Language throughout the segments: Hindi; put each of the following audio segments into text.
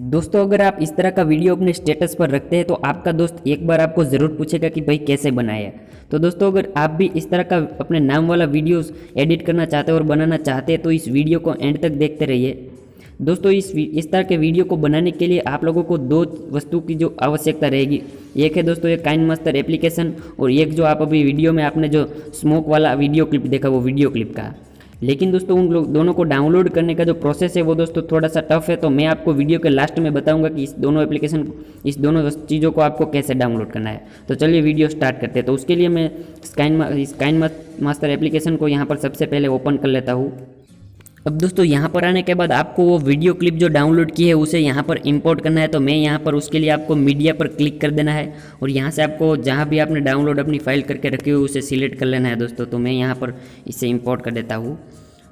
दोस्तों अगर आप इस तरह का वीडियो अपने स्टेटस पर रखते हैं तो आपका दोस्त एक बार आपको ज़रूर पूछेगा कि भाई कैसे बनाया। तो दोस्तों अगर आप भी इस तरह का अपने नाम वाला वीडियोस एडिट करना चाहते हैं और बनाना चाहते हैं तो इस वीडियो को एंड तक देखते रहिए। दोस्तों इस तरह के वीडियो को बनाने के लिए आप लोगों को दो वस्तु की जो आवश्यकता रहेगी, एक है दोस्तों एक काइनमास्टर एप्लीकेशन और एक जो आप अभी वीडियो में आपने जो स्मोक वाला वीडियो क्लिप देखा वो वीडियो क्लिप का। लेकिन दोस्तों उन लोग दोनों को डाउनलोड करने का जो प्रोसेस है वो दोस्तों थोड़ा सा टफ है, तो मैं आपको वीडियो के लास्ट में बताऊंगा कि इस दोनों चीज़ों को आपको कैसे डाउनलोड करना है। तो चलिए वीडियो स्टार्ट करते हैं। तो उसके लिए मैं काइनमास्टर एप्लीकेशन को यहाँ पर सबसे पहले ओपन कर लेता हूँ। अब दोस्तों यहाँ पर आने के बाद आपको वो वीडियो क्लिप जो डाउनलोड की है उसे यहाँ पर इंपोर्ट करना है। तो मैं यहाँ पर उसके लिए आपको मीडिया पर क्लिक कर देना है और यहाँ से आपको जहाँ भी आपने डाउनलोड अपनी फाइल करके रखी हुई उसे सिलेक्ट कर लेना है दोस्तों। तो मैं यहाँ पर इसे इंपोर्ट कर देता हूँ।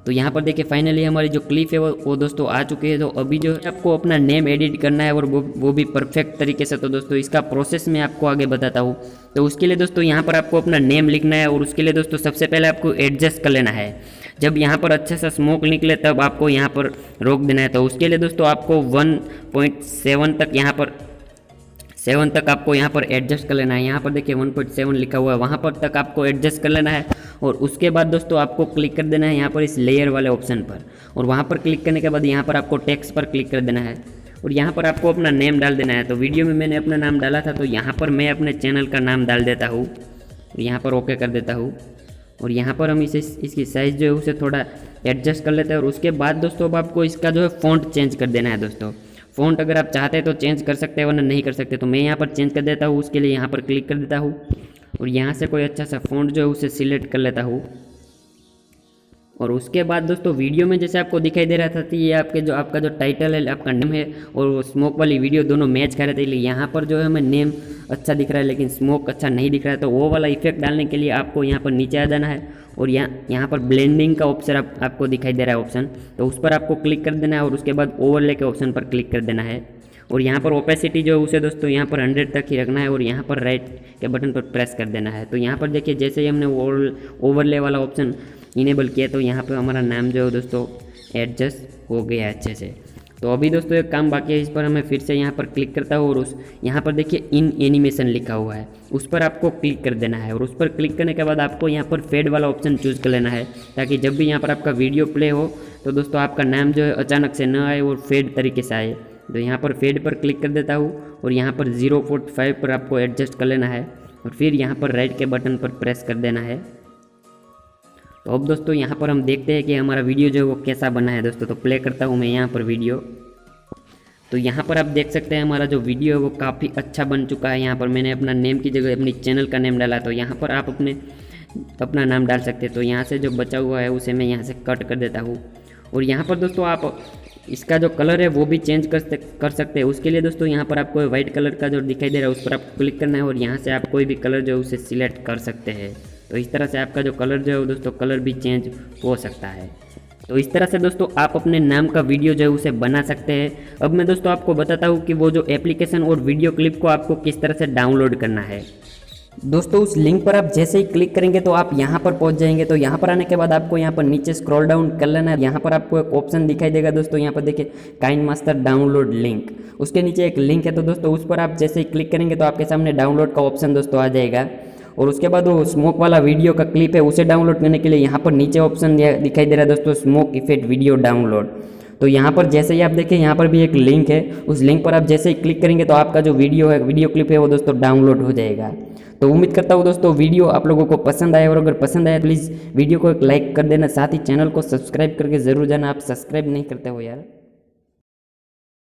तो यहाँ पर देखिए फाइनली हमारी जो क्लिप है वो दोस्तों आ चुकी है। तो अभी जो है आपको अपना नेम एडिट करना है और वो भी परफेक्ट तरीके से। तो दोस्तों इसका प्रोसेस मैं आपको आगे बताता हूँ। तो उसके लिए दोस्तों यहाँ पर आपको अपना नेम लिखना है और उसके लिए दोस्तों सबसे पहले आपको एडजस्ट कर लेना है। जब यहाँ पर अच्छा सा स्मोक निकले तब आपको यहाँ पर रोक देना है। तो उसके लिए दोस्तों आपको 1.7 तक यहाँ पर 7 तक आपको यहाँ पर एडजस्ट कर लेना है। यहाँ पर देखिए 1.7 लिखा हुआ है, वहाँ पर तक आपको एडजस्ट कर लेना है। और उसके बाद दोस्तों आपको क्लिक कर देना है यहाँ पर इस लेयर वाले ऑप्शन पर, और वहाँ पर क्लिक करने के बाद यहाँ पर आपको टेक्स्ट पर क्लिक कर देना है और यहाँ पर आपको अपना नेम डाल देना है। तो वीडियो में मैंने अपना नाम डाला था, तो यहाँ पर मैं अपने चैनल का नाम डाल देता हूँ, यहाँ पर ओके कर देता हूँ। और यहाँ पर हम इसकी साइज़ जो है उसे थोड़ा एडजस्ट कर लेते हैं। और उसके बाद दोस्तों अब आपको इसका जो है फ़ॉन्ट चेंज कर देना है दोस्तों। फ़ॉन्ट अगर आप चाहते हैं तो चेंज कर सकते हैं वरना नहीं कर सकते। तो मैं यहाँ पर चेंज कर देता हूँ, उसके लिए यहाँ पर क्लिक कर देता हूँ और यहाँ से कोई अच्छा सा फ़ॉन्ट जो है उसे सिलेक्ट कर लेता हूँ। और उसके बाद दोस्तों वीडियो में जैसे आपको दिखाई दे रहा था कि ये आपका जो टाइटल है, आपका नेम है और वो स्मोक वाली वीडियो दोनों मैच कर रहे थे। यहाँ पर जो है हमें नेम अच्छा दिख रहा है लेकिन स्मोक अच्छा नहीं दिख रहा है। तो वो वाला इफेक्ट डालने के लिए आपको यहाँ पर नीचे आ जाना है और यहाँ पर ब्लेंडिंग का ऑप्शन आपको दिखाई दे रहा है ऑप्शन, तो उस पर आपको क्लिक कर देना है और उसके बाद ओवरले के ऑप्शन पर क्लिक कर देना है। और यहाँ पर ओपेसिटी जो है उसे दोस्तों यहाँ पर 100 तक ही रखना है और यहाँ पर राइट के बटन पर प्रेस कर देना है। तो यहाँ पर देखिए जैसे ही हमने ओवरले वाला ऑप्शन इनेबल किया तो यहाँ पर हमारा नाम जो है दोस्तों एडजस्ट हो गया अच्छे से। तो अभी दोस्तों एक काम बाकी है, इस पर हमें फिर से यहाँ पर क्लिक करता हूँ और यहाँ पर देखिए इन एनिमेशन लिखा हुआ है, उस पर आपको क्लिक कर देना है। और उस पर क्लिक करने के बाद आपको यहाँ पर फेड वाला ऑप्शन चूज़ कर लेना है, ताकि जब भी यहाँ पर आपका वीडियो प्ले हो तो दोस्तों आपका नाम जो है अचानक से न आए और फेड तरीके से आए। तो यहाँ पर फेड पर क्लिक कर देता हूँ और यहाँ पर 0.5 पर आपको एडजस्ट कर लेना है और फिर यहाँ पर राइट के बटन पर प्रेस कर देना है। तो अब दोस्तों यहाँ पर हम देखते हैं कि हमारा वीडियो जो है वो कैसा बना है दोस्तों। तो प्ले करता हूँ मैं यहाँ पर वीडियो। तो यहाँ पर आप देख सकते हैं हमारा जो वीडियो है वो काफ़ी अच्छा बन चुका है। यहाँ पर मैंने अपना नेम की जगह अपनी चैनल का नेम डाला, तो यहाँ पर आप अपना नाम डाल सकते हैं। तो यहाँ से जो बचा हुआ है उसे मैं यहाँ से कट कर देता हूँ। और यहाँ पर दोस्तों आप इसका जो कलर है वो भी चेंज कर सकते हैं। उसके लिए दोस्तों यहाँ पर आपको वाइट कलर का जो दिखाई दे रहा है उस पर आपको क्लिक करना है और यहाँ से आप कोई भी कलर जो है उसे सिलेक्ट कर सकते हैं। तो इस तरह से आपका जो कलर जो है दोस्तों कलर भी चेंज हो सकता है। तो इस तरह से दोस्तों आप अपने नाम का वीडियो जो है उसे बना सकते हैं। अब मैं दोस्तों आपको बताता हूँ कि वो जो एप्लीकेशन और वीडियो क्लिप को आपको किस तरह से डाउनलोड करना है। दोस्तों उस लिंक पर आप जैसे ही क्लिक करेंगे तो आप यहाँ पर पहुँच जाएंगे। तो यहाँ पर आने के बाद आपको यहाँ पर नीचे स्क्रॉल डाउन कर लेना है। यहाँ पर आपको एक ऑप्शन दिखाई देगा दोस्तों, यहाँ पर देखिए काइनमास्टर डाउनलोड लिंक, उसके नीचे एक लिंक है। तो दोस्तों उस पर आप जैसे ही क्लिक करेंगे तो आपके सामने डाउनलोड का ऑप्शन दोस्तों आ जाएगा। और उसके बाद वो स्मोक वाला वीडियो का क्लिप है उसे डाउनलोड करने के लिए यहाँ पर नीचे ऑप्शन दिखाई दे रहा है दोस्तों स्मोक इफेक्ट वीडियो डाउनलोड। तो यहाँ पर जैसे ही आप देखें यहाँ पर भी एक लिंक है, उस लिंक पर आप जैसे ही क्लिक करेंगे तो आपका जो वीडियो क्लिप है वो दोस्तों डाउनलोड हो जाएगा। तो उम्मीद करता हूँ दोस्तों वीडियो आप लोगों को पसंद आए, और अगर पसंद आए प्लीज़ वीडियो को एक लाइक कर देना, साथ ही चैनल को सब्सक्राइब करके ज़रूर जाना। आप सब्सक्राइब नहीं करते हो यार।